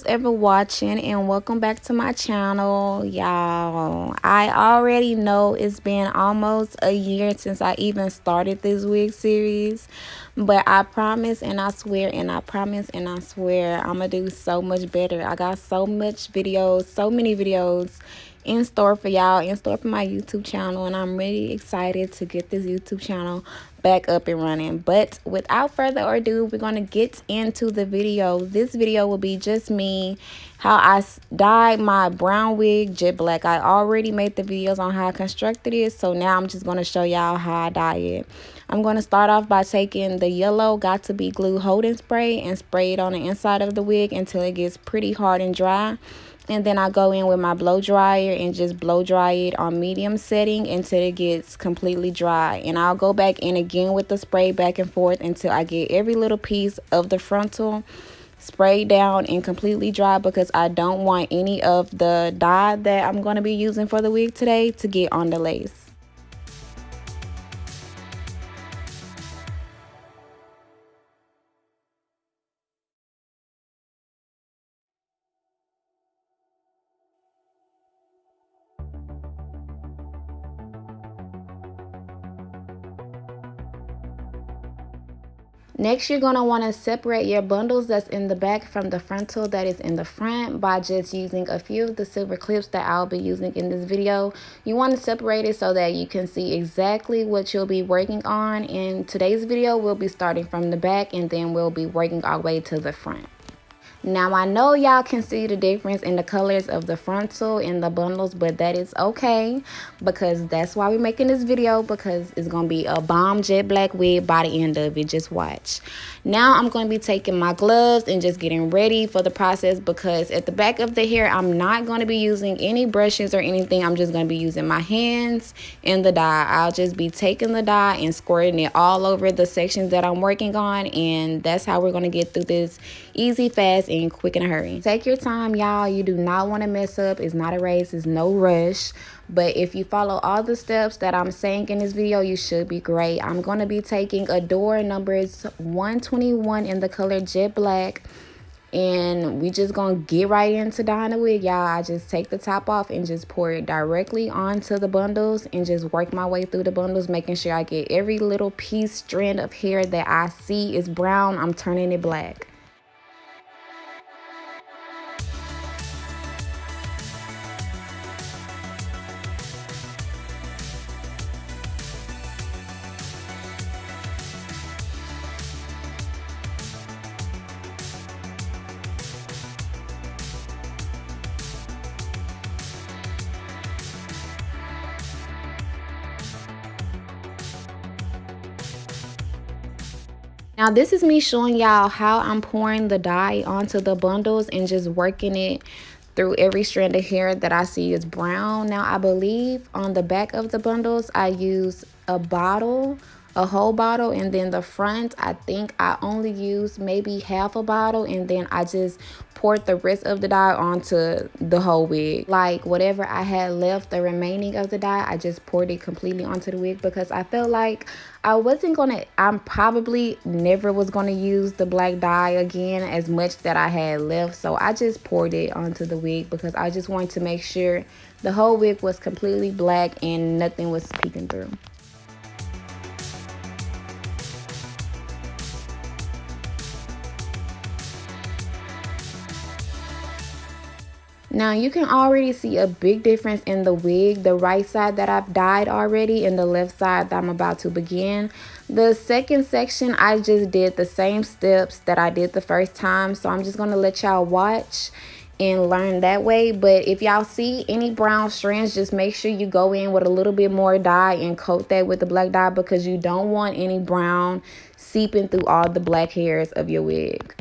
who's ever watching, and welcome back to my channel, y'all. I already know it's been almost a year since I even started this wig series, but I promise and I swear and I promise and I swear I'm gonna do so much better. I got so many videos in store for y'all, in store for my YouTube channel, and I'm really excited to get this YouTube channel back up and running. But without further ado, we're going to get into the video. This video will be just me, how I dyed my brown wig jet black. I already made the videos on how I constructed it, so now I'm just going to show y'all how I dye it. I'm going to start off by taking the yellow got to be glue holding spray and spray it on the inside of the wig until it gets pretty hard and dry. And then I go in with my blow dryer and just blow dry it on medium setting until it gets completely dry. And I'll go back in again with the spray back and forth until I get every little piece of the frontal sprayed down and completely dry, because I don't want any of the dye that I'm going to be using for the wig today to get on the lace. Next, you're going to want to separate your bundles that's in the back from the frontal that is in the front by just using a few of the silver clips that I'll be using in this video. You want to separate it so that you can see exactly what you'll be working on. In today's video, we'll be starting from the back and then we'll be working our way to the front. Now, I know y'all can see the difference in the colors of the frontal and the bundles, but that is okay, because that's why we're making this video, because it's going to be a bomb jet black wig by the end of it. Just watch. Now, I'm going to be taking my gloves and just getting ready for the process, because at the back of the hair, I'm not going to be using any brushes or anything. I'm just going to be using my hands and the dye. I'll just be taking the dye and squirting it all over the sections that I'm working on, and that's how we're going to get through this easy, fast, and quick in a hurry. Take your time, y'all. You do not want to mess up. It's not a race. It's no rush. But if you follow all the steps that I'm saying in this video, you should be great. I'm going to be taking Adore numbers 121 in the color jet black. And we just going to get right into dyeing the wig, y'all. I just take the top off and just pour it directly onto the bundles and just work my way through the bundles, making sure I get every little piece, strand of hair that I see is brown. I'm turning it black. Now, this is me showing y'all how I'm pouring the dye onto the bundles and just working it through every strand of hair that I see is brown. Now, I believe on the back of the bundles, I use a whole bottle, and then the front, I think I only use maybe half a bottle, and then I just poured the rest of the dye onto the whole wig. Like whatever I had left, the remaining of the dye, I just poured it completely onto the wig, because I felt like I'm probably never was gonna use the black dye again as much that I had left. So I just poured it onto the wig because I just wanted to make sure the whole wig was completely black and nothing was peeking through. Now, you can already see a big difference in the wig, the right side that I've dyed already and the left side that I'm about to begin. The second section, I just did the same steps that I did the first time, so I'm just going to let y'all watch and learn that way. But if y'all see any brown strands, just make sure you go in with a little bit more dye and coat that with the black dye, because you don't want any brown seeping through all the black hairs of your wig.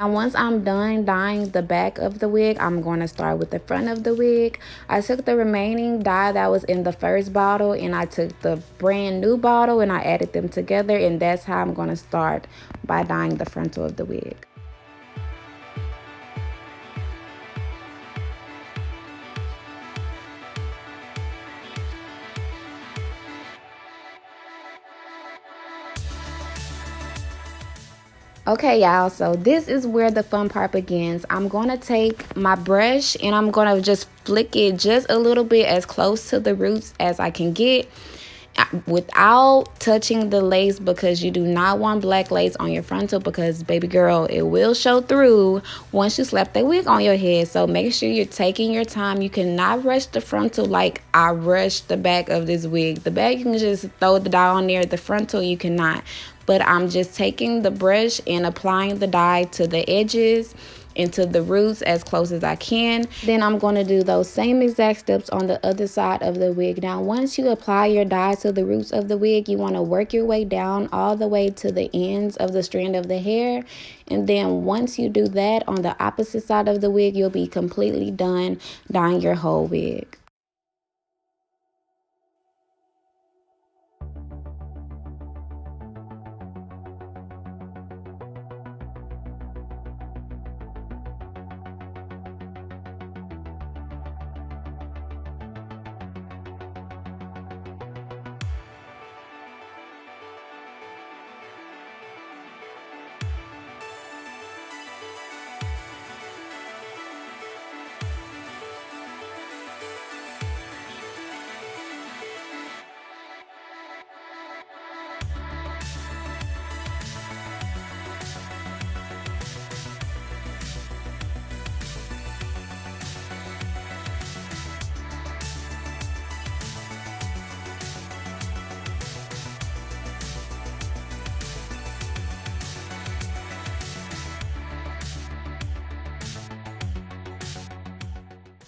Now, once I'm done dyeing the back of the wig, I'm going to start with the front of the wig. I took the remaining dye that was in the first bottle, and I took the brand new bottle and I added them together, and that's how I'm going to start by dyeing the frontal of the wig. Okay, y'all, so this is where the fun part begins. I'm going to take my brush and I'm going to just flick it just a little bit as close to the roots as I can get without touching the lace, because you do not want black lace on your frontal, because baby girl, it will show through once you slap that wig on your head. So make sure you're taking your time. You cannot rush the frontal like I rushed the back of this wig. The back, you can just throw the dye on there. The frontal, you cannot. But I'm just taking the brush and applying the dye to the edges and to the roots as close as I can. Then I'm going to do those same exact steps on the other side of the wig. Now, once you apply your dye to the roots of the wig, you want to work your way down all the way to the ends of the strand of the hair. And then once you do that, on the opposite side of the wig, you'll be completely done dyeing your whole wig.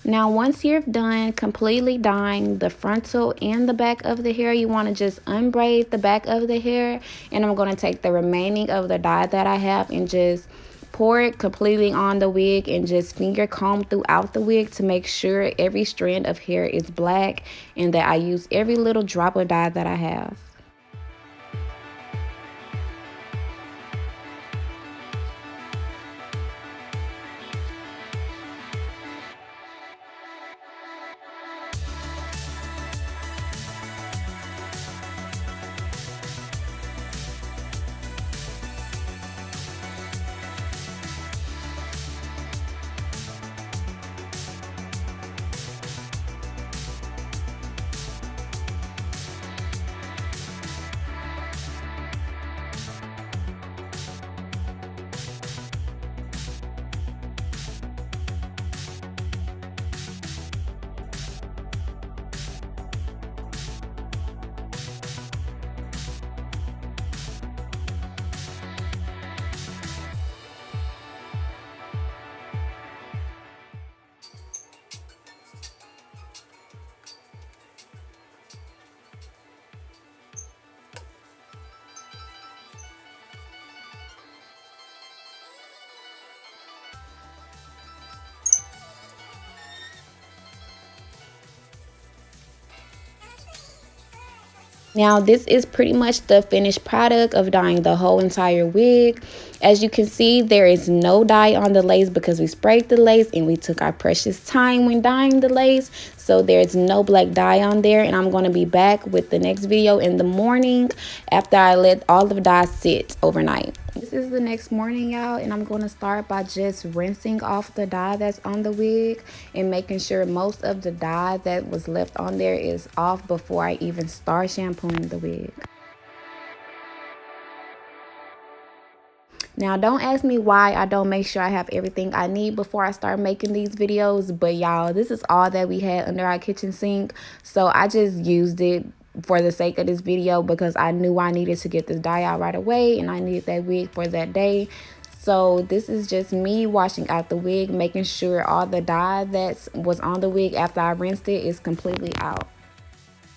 Now, once you're done completely dyeing the frontal and the back of the hair, you want to just unbraid the back of the hair. And I'm going to take the remaining of the dye that I have and just pour it completely on the wig and just finger comb throughout the wig to make sure every strand of hair is black and that I use every little drop of dye that I have. Now, this is pretty much the finished product of dyeing the whole entire wig. As you can see, there is no dye on the lace because we sprayed the lace and we took our precious time when dyeing the lace. So there's no black dye on there, and I'm going to be back with the next video in the morning after I let all of the dye sit overnight. This is the next morning, y'all, and I'm going to start by just rinsing off the dye that's on the wig and making sure most of the dye that was left on there is off before I even start shampooing the wig. Now, don't ask me why I don't make sure I have everything I need before I start making these videos, but y'all, this is all that we had under our kitchen sink, so I just used it for the sake of this video because I knew I needed to get this dye out right away and I needed that wig for that day. So this is just me washing out the wig, making sure all the dye that was on the wig after I rinsed it is completely out.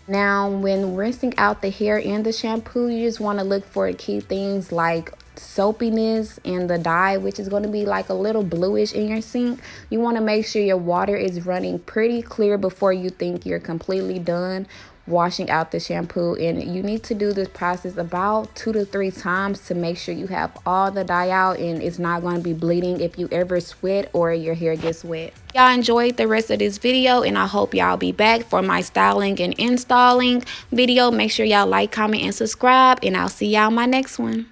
Now, when rinsing out the hair and the shampoo, you just want to look for key things like soapiness in the dye, which is going to be like a little bluish in your sink. You want to make sure your water is running pretty clear before you think you're completely done washing out the shampoo. And you need to do this process about 2 to 3 times to make sure you have all the dye out and it's not going to be bleeding if you ever sweat or your hair gets wet. Y'all enjoyed the rest of this video, and I hope y'all be back for my styling and installing video. Make sure y'all like, comment, and subscribe, and I'll see y'all in my next one.